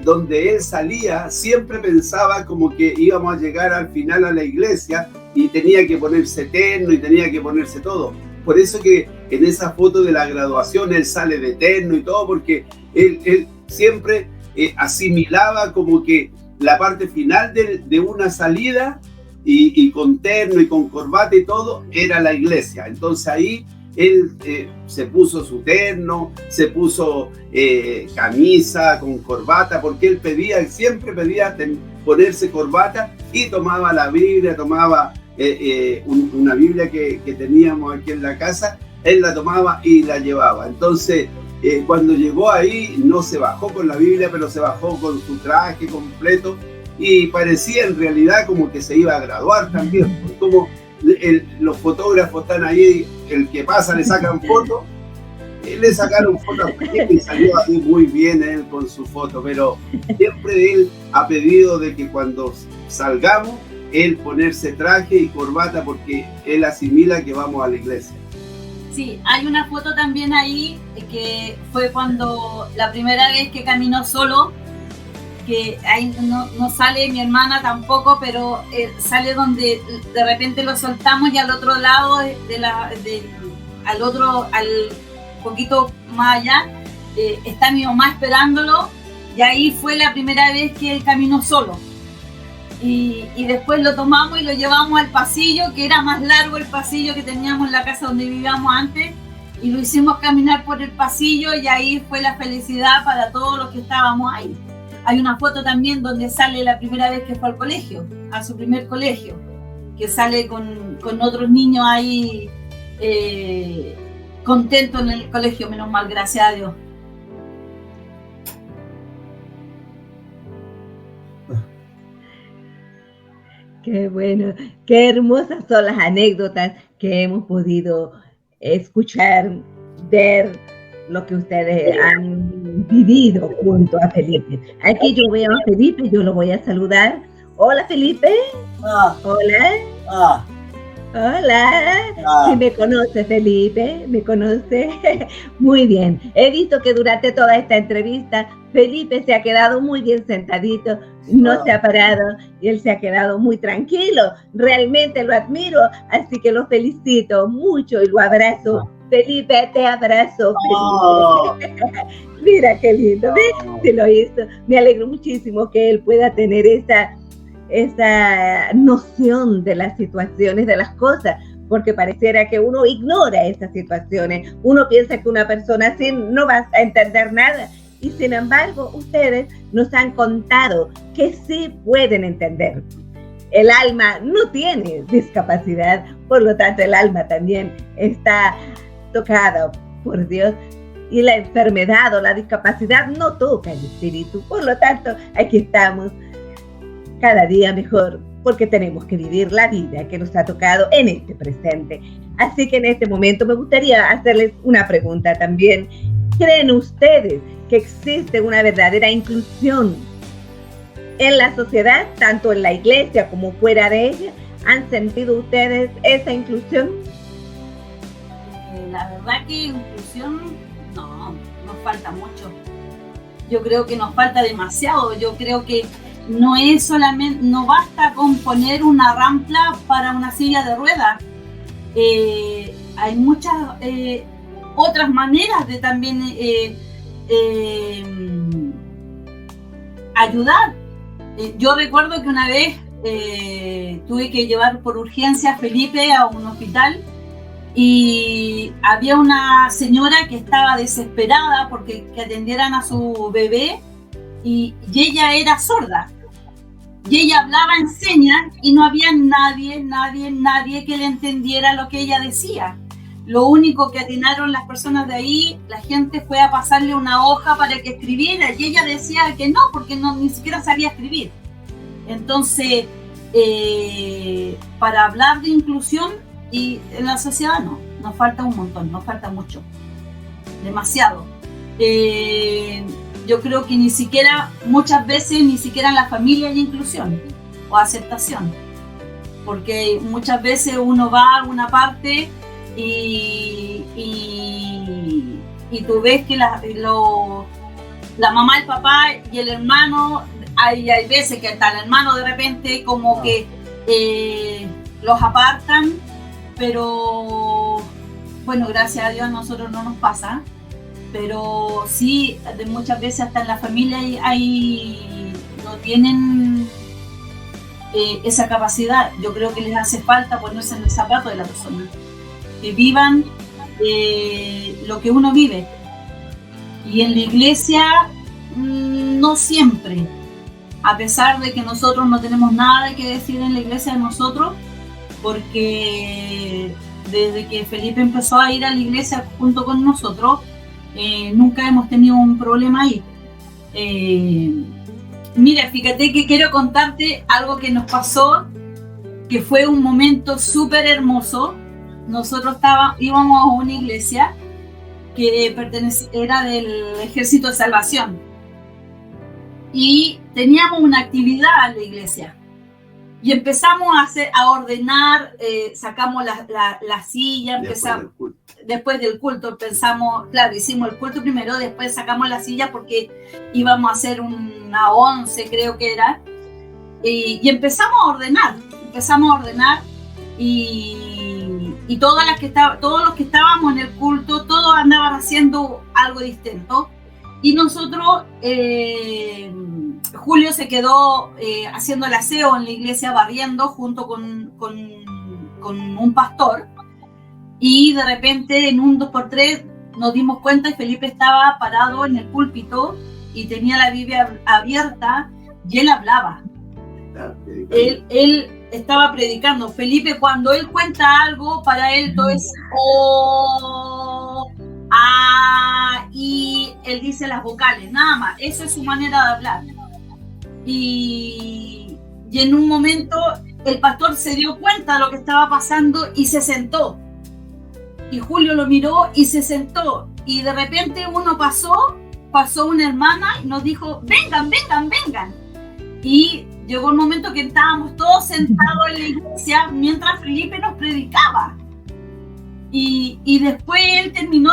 Speaker 3: donde él salía, siempre pensaba como que íbamos a llegar al final a la iglesia y tenía que ponerse terno y tenía que ponerse todo. Por eso que en esa foto de la graduación él sale de terno y todo, porque él siempre asimilaba como que la parte final de una salida y con terno y con corbata y todo, era la iglesia. Entonces ahí él se puso su terno, se puso camisa con corbata, porque él siempre pedía ponerse corbata y tomaba la Biblia, tomaba una Biblia que teníamos aquí en la casa, él la tomaba y la llevaba. Entonces cuando llegó ahí no se bajó con la Biblia, pero se bajó con su traje completo y parecía en realidad como que se iba a graduar también, como los fotógrafos están ahí, el que pasa le sacan fotos, le sacaron fotos y salió ahí muy bien él con su foto, pero siempre él ha pedido de que cuando salgamos, él ponerse traje y corbata porque él asimila que vamos a la iglesia.
Speaker 2: Sí, hay una foto también ahí que fue cuando la primera vez que caminó solo, que ahí no sale mi hermana tampoco, pero sale donde de repente lo soltamos y al otro lado, al poquito más allá, está mi mamá esperándolo y ahí fue la primera vez que él caminó solo. Y después lo tomamos y lo llevamos al pasillo, que era más largo el pasillo que teníamos en la casa donde vivíamos antes, y lo hicimos caminar por el pasillo y ahí fue la felicidad para todos los que estábamos ahí. Hay una foto también donde sale la primera vez que fue al colegio, a su primer colegio, que sale con otros niños ahí contentos en el colegio, menos mal, gracias a Dios.
Speaker 1: Qué Qué bueno, qué hermosas son las anécdotas que hemos podido escuchar, ver lo que ustedes han vivido junto a Felipe. Aquí yo veo a Felipe, yo lo voy a saludar. Hola Felipe. Hola. Hola. Si me conoce Felipe, me conoce. Muy bien. He visto que durante toda esta entrevista Felipe se ha quedado muy bien sentadito, no se ha parado y él se ha quedado muy tranquilo. Realmente lo admiro, así que lo felicito mucho y lo abrazo. Felipe, te abrazo, Felipe. Mira qué lindo, ¿ves? Se lo hizo. Me alegro muchísimo que él pueda tener esa noción de las situaciones, de las cosas, porque pareciera que uno ignora esas situaciones. Uno piensa que una persona así no va a entender nada. Y sin embargo, ustedes nos han contado que sí pueden entender. El alma no tiene discapacidad, por lo tanto el alma también está tocada por Dios. Y la enfermedad o la discapacidad no toca el espíritu. Por lo tanto, aquí estamos cada día mejor, porque tenemos que vivir la vida que nos ha tocado en este presente. Así que en este momento me gustaría hacerles una pregunta también. ¿Creen ustedes que existe una verdadera inclusión en la sociedad, tanto en la iglesia como fuera de ella? ¿Han sentido ustedes esa inclusión?
Speaker 2: La verdad que inclusión no, nos falta mucho. Yo creo que nos falta demasiado. Yo creo que no es solamente, no basta con poner una rampa para una silla de ruedas. Hay muchas otras maneras de también ayudar. Yo recuerdo que una vez tuve que llevar por urgencia a Felipe a un hospital y había una señora que estaba desesperada porque que atendieran a su bebé y ella era sorda y ella hablaba en señas y no había nadie que le entendiera lo que ella decía. Lo único que atinaron las personas de ahí, la gente fue a pasarle una hoja para que escribiera y ella decía que no, porque no, ni siquiera sabía escribir. Entonces, para hablar de inclusión y en la sociedad no, nos falta un montón, nos falta mucho, demasiado. Yo creo que ni siquiera, muchas veces, ni siquiera en la familia hay inclusión o aceptación, porque muchas veces uno va a una parte y tú ves que la mamá, el papá y el hermano, hay veces que hasta el hermano de repente como que los apartan, pero bueno, gracias a Dios a nosotros no nos pasa, pero sí, muchas veces hasta en la familia no tienen esa capacidad. Yo creo que les hace falta ponerse en el zapato de la persona, que vivan lo que uno vive. Y en la iglesia no siempre, a pesar de que nosotros no tenemos nada que decir en la iglesia de nosotros, porque desde que Felipe empezó a ir a la iglesia junto con nosotros, nunca hemos tenido un problema ahí. Mira, fíjate que quiero contarte algo que nos pasó, que fue un momento súper hermoso. Nosotros íbamos a una iglesia que era del Ejército de Salvación y teníamos una actividad en la iglesia y empezamos a ordenar, sacamos la silla, después del culto pensamos, claro, hicimos el culto primero, después sacamos la silla porque íbamos a hacer una 11, creo que era, y empezamos a ordenar y todos los que estábamos en el culto, todos andaban haciendo algo distinto. Y nosotros, Julio se quedó haciendo el aseo en la iglesia, barriendo junto con un pastor. Y de repente, en un 2x3, nos dimos cuenta y Felipe estaba parado en el púlpito y tenía la Biblia abierta y él hablaba. Él estaba predicando. Felipe, cuando él cuenta algo, para él todo es y él dice las vocales, nada más. Eso es su manera de hablar. Y en un momento el pastor se dio cuenta de lo que estaba pasando y se sentó. Y Julio lo miró y se sentó. Y de repente pasó una hermana y nos dijo, vengan. Y llegó el momento que estábamos todos sentados en la iglesia mientras Felipe nos predicaba. Y después él terminó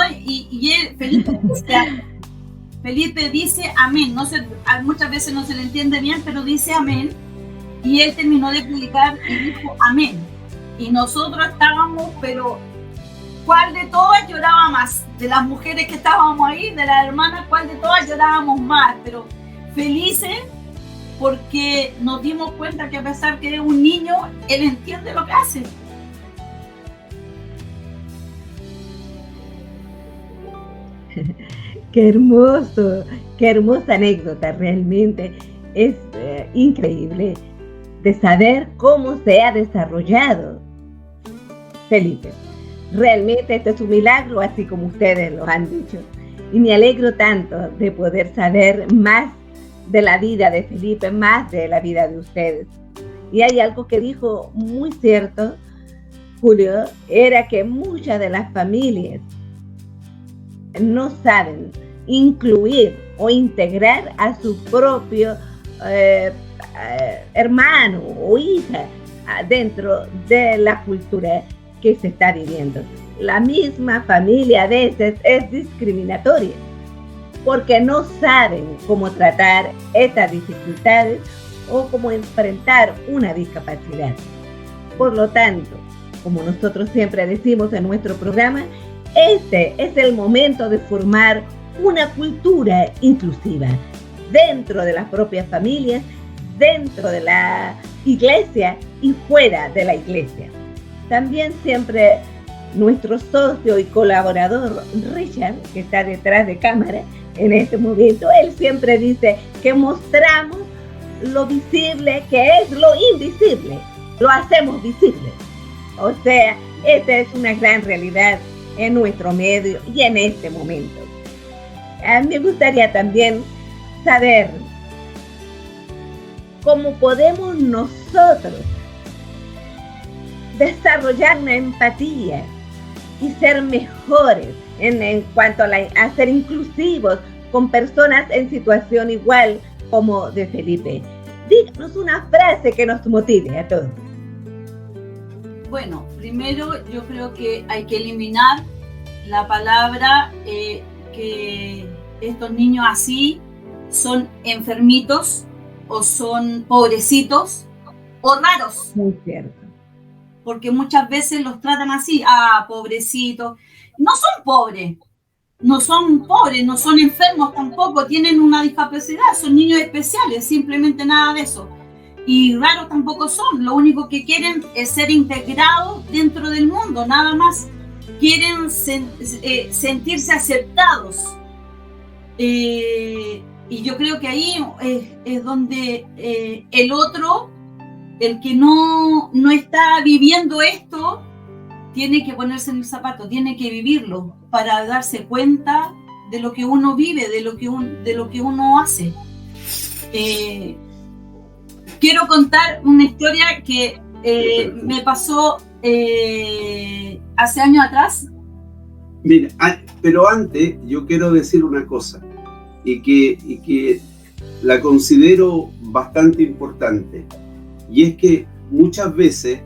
Speaker 2: Felipe dice amén. No sé, muchas veces no se le entiende bien, pero dice amén. Y él terminó de predicar y dijo amén. Y nosotros estábamos, pero ¿cuál de todas lloraba más? De las mujeres que estábamos ahí, de las hermanas, ¿cuál de todas llorábamos más? Pero felices porque nos dimos cuenta que a pesar que es un niño, él entiende lo que hace.
Speaker 1: Qué hermoso, qué hermosa anécdota, realmente es increíble de saber cómo se ha desarrollado Felipe. Realmente este es un milagro, así como ustedes lo han dicho, y me alegro tanto de poder saber más de la vida de Felipe, más de la vida de ustedes. Y hay algo que dijo muy cierto, Julio, era que muchas de las familias no saben incluir o integrar a su propio hermano o hija dentro de la cultura que se está viviendo. La misma familia a veces es discriminatoria porque no saben cómo tratar estas dificultades o cómo enfrentar una discapacidad. Por lo tanto, como nosotros siempre decimos en nuestro programa, este es el momento de formar una cultura inclusiva dentro de las propias familias, dentro de la iglesia y fuera de la iglesia. También siempre nuestro socio y colaborador Richard, que está detrás de cámara en este momento, él siempre dice que mostramos lo visible que es lo invisible, lo hacemos visible. O sea, esta es una gran realidad en nuestro medio y en este momento. Me gustaría también saber cómo podemos nosotros desarrollar una empatía y ser mejores en cuanto a ser inclusivos con personas en situación igual como de Felipe. Díganos una frase que nos motive a todos.
Speaker 2: Bueno, primero yo creo que hay que eliminar la palabra que estos niños así son enfermitos o son pobrecitos o raros.
Speaker 1: Muy cierto.
Speaker 2: Porque muchas veces los tratan así, pobrecitos. No son pobres, no son enfermos tampoco, tienen una discapacidad, son niños especiales, simplemente nada de eso. Y raros tampoco son, lo único que quieren es ser integrados dentro del mundo, nada más. Quieren sentirse aceptados. Y yo creo que ahí es donde el otro, el que no está viviendo esto, tiene que ponerse en el zapato, tiene que vivirlo para darse cuenta de lo que uno vive, de lo que uno hace. Quiero contar una historia que me pasó hace años atrás.
Speaker 3: Mira, pero antes yo quiero decir una cosa y que la considero bastante importante, y es que muchas veces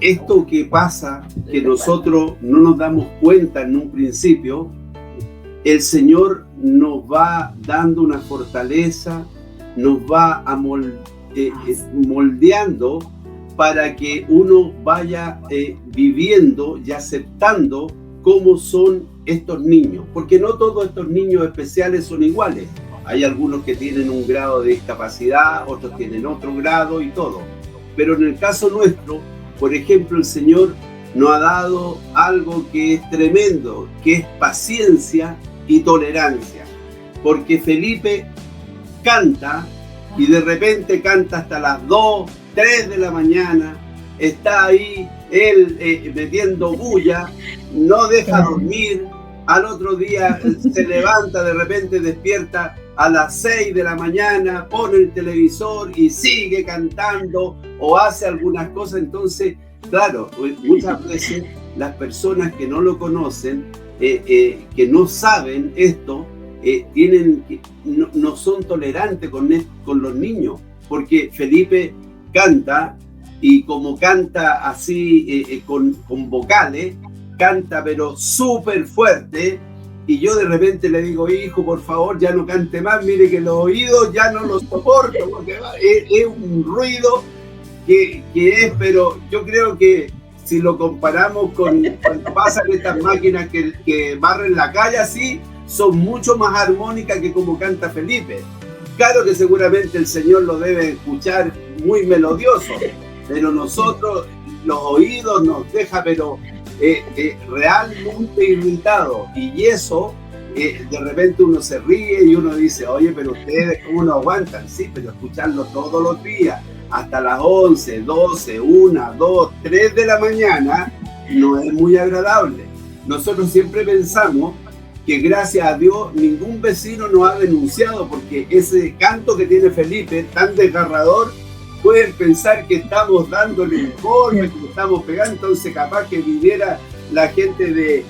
Speaker 3: esto que pasa, que nosotros no nos damos cuenta en un principio, el Señor nos va dando una fortaleza, nos va moldeando para que uno vaya viviendo y aceptando cómo son estos niños, porque no todos estos niños especiales son iguales. Hay algunos que tienen un grado de discapacidad, otros tienen otro grado y todo. Pero en el caso nuestro, por ejemplo, el Señor nos ha dado algo que es tremendo, que es paciencia y tolerancia. Porque Felipe canta y de repente canta hasta las 2, 3 de la mañana, está ahí él metiendo bulla, no deja dormir, al otro día se levanta, de repente despierta a las 6 de la mañana, pone el televisor y sigue cantando o hace algunas cosas. Entonces, claro, muchas veces las personas que no lo conocen, que no saben esto, no son tolerantes con los niños, porque Felipe canta, y como canta así con vocales, canta pero súper fuerte, y yo de repente le digo, hijo, por favor, ya no cante más, mire que los oídos ya no los soporto, porque es un ruido que es, pero yo creo que si lo comparamos con cuando pasan estas máquinas que barren la calle así, son mucho más armónicas que como canta Felipe. Claro que seguramente el Señor lo debe escuchar muy melodioso, pero nosotros, los oídos nos deja, pero realmente irritado, y eso de repente uno se ríe y uno dice, oye, pero ustedes cómo no aguantan. Sí, pero escucharlo todos los días hasta las 11, 12, 1, 2, 3 de la mañana no es muy agradable. Nosotros siempre pensamos que gracias a Dios ningún vecino nos ha denunciado, porque ese canto que tiene Felipe tan desgarrador, pueden pensar que estamos dándole informe, que estamos pegando. Entonces capaz que viniera la gente de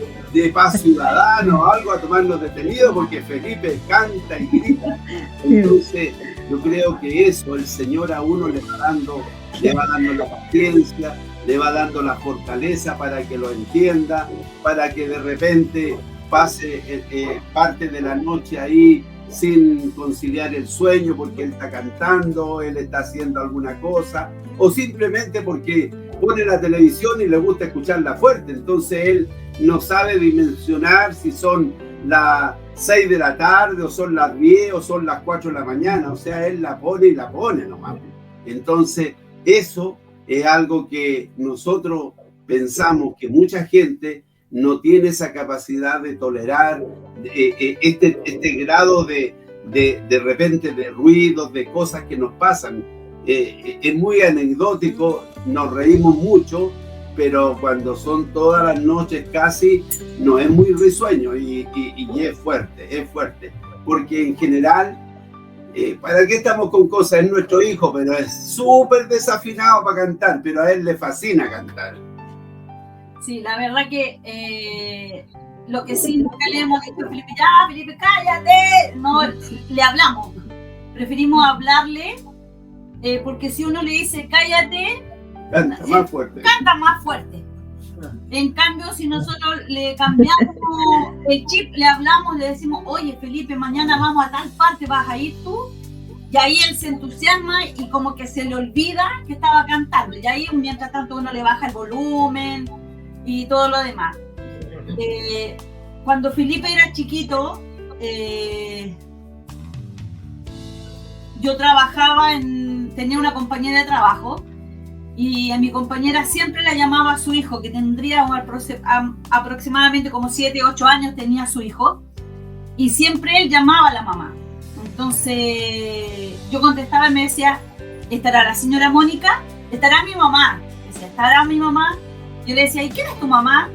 Speaker 3: Paz Ciudadana o algo a tomarnos detenidos, porque Felipe canta y grita. Entonces yo creo que eso el Señor a uno le va dando la paciencia, le va dando la fortaleza para que lo entienda, para que de repente pase parte de la noche ahí sin conciliar el sueño porque él está cantando, él está haciendo alguna cosa, o simplemente porque pone la televisión y le gusta escucharla fuerte. Entonces él no sabe dimensionar si son las 6 de la tarde o son las 10 o son las 4 de la mañana. O sea, él la pone y la pone nomás. Entonces eso es algo que nosotros pensamos que mucha gente no tiene esa capacidad de tolerar este grado de repente de ruidos, de cosas que nos pasan. Es muy anecdótico, nos reímos mucho, pero cuando son todas las noches casi, no es muy risueño y es fuerte, porque en general, ¿para qué estamos con cosas? Es nuestro hijo, pero es súper desafinado para cantar, pero a él le fascina cantar.
Speaker 2: Sí, la verdad que lo que sí nunca le hemos dicho a Felipe, ya, Felipe, cállate, no, le hablamos, preferimos hablarle, porque si uno le dice cállate,
Speaker 3: canta más fuerte.
Speaker 2: Canta más fuerte. En cambio, si nosotros le cambiamos el chip, le hablamos, le decimos, oye Felipe, mañana vamos a tal parte, ¿vas a ir tú? Y ahí él se entusiasma y como que se le olvida que estaba cantando. Y ahí mientras tanto uno le baja el volumen y todo lo demás. Cuando Felipe era chiquito, yo trabajaba tenía una compañera de trabajo, y a mi compañera siempre la llamaba a su hijo, que tendría aproximadamente como 7, 8 años tenía su hijo, y siempre él llamaba a la mamá. Entonces yo contestaba y me decía, ¿estará la señora Mónica? ¿Estará mi mamá? Decía, ¿estará mi mamá? Yo le decía, ¿y quién es tu mamá?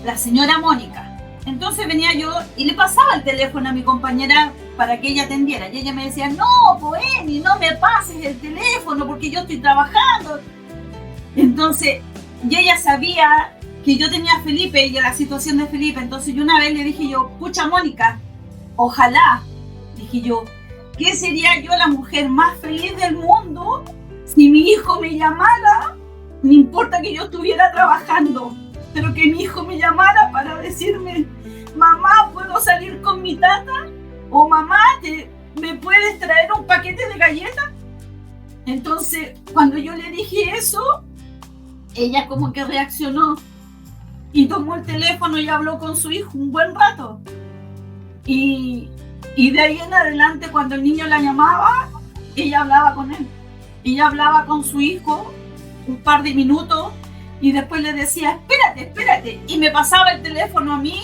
Speaker 2: La señora Mónica. Entonces venía yo y le pasaba el teléfono a mi compañera para que ella atendiera. Y ella me decía, no, Poemi, no me pases el teléfono porque yo estoy trabajando. Entonces, y ella sabía que yo tenía a Felipe y la situación de Felipe. Entonces yo una vez le dije yo, pucha Mónica, ojalá, dije yo, ¿qué sería yo la mujer más feliz del mundo si mi hijo me llamara? No importa que yo estuviera trabajando, pero que mi hijo me llamara para decirme, mamá, ¿puedo salir con mi tata? O mamá, ¿me puedes traer un paquete de galletas? Entonces, cuando yo le dije eso, ella como que reaccionó y tomó el teléfono y habló con su hijo un buen rato. Y de ahí en adelante, cuando el niño la llamaba, ella hablaba con él. Ella hablaba con su hijo un par de minutos y después le decía, espérate, y me pasaba el teléfono a mí,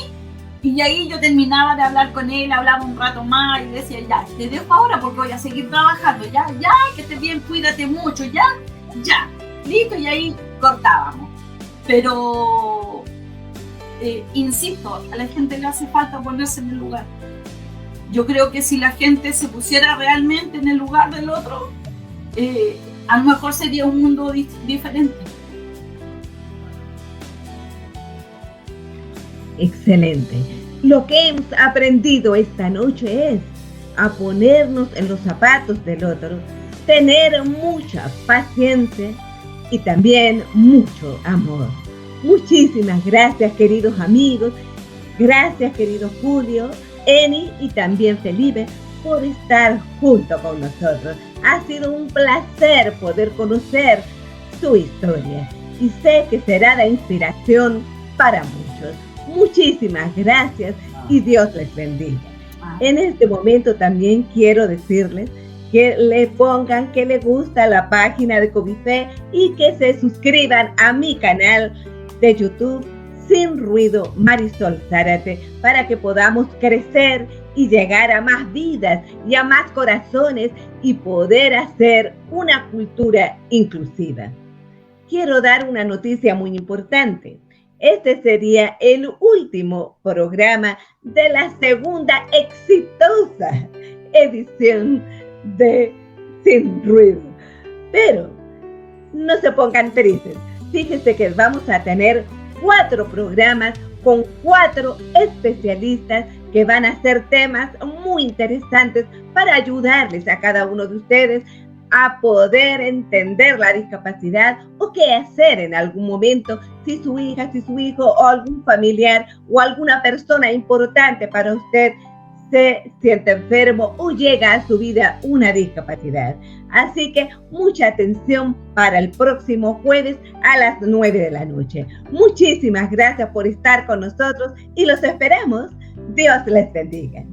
Speaker 2: y ahí yo terminaba de hablar con él, hablaba un rato más y decía, ya, te dejo ahora porque voy a seguir trabajando, ya, que estés bien, cuídate mucho, ya, listo, y ahí cortábamos. Pero, insisto, a la gente le hace falta ponerse en el lugar. yo creo que si la gente se pusiera realmente en el lugar del otro, a lo mejor sería un mundo diferente.
Speaker 1: Excelente. Lo que hemos aprendido esta noche es a ponernos en los zapatos del otro, tener mucha paciencia y también mucho amor. Muchísimas gracias, queridos amigos. Gracias, querido Julio, Eni y también Felipe, por estar junto con nosotros. Ha sido un placer poder conocer su historia y sé que será de inspiración para muchos. Muchísimas gracias y Dios les bendiga. En este momento también quiero decirles que le pongan que le gusta la página de Covife y que se suscriban a mi canal de YouTube Sin Ruido Marisol Zárate para que podamos crecer y llegar a más vidas y a más corazones y poder hacer una cultura inclusiva. Quiero dar una noticia muy importante. Este sería el último programa de la segunda exitosa edición de Sin Ruido. Pero no se pongan tristes. Fíjense que vamos a tener 4 programas con 4 especialistas que van a hacer temas muy interesantes para ayudarles a cada uno de ustedes a poder entender la discapacidad o qué hacer en algún momento si su hija, si su hijo o algún familiar o alguna persona importante para usted se siente enfermo o llega a su vida una discapacidad. Así que mucha atención para el próximo jueves a las 9 de la noche. Muchísimas gracias por estar con nosotros y los esperamos. Dios les bendiga.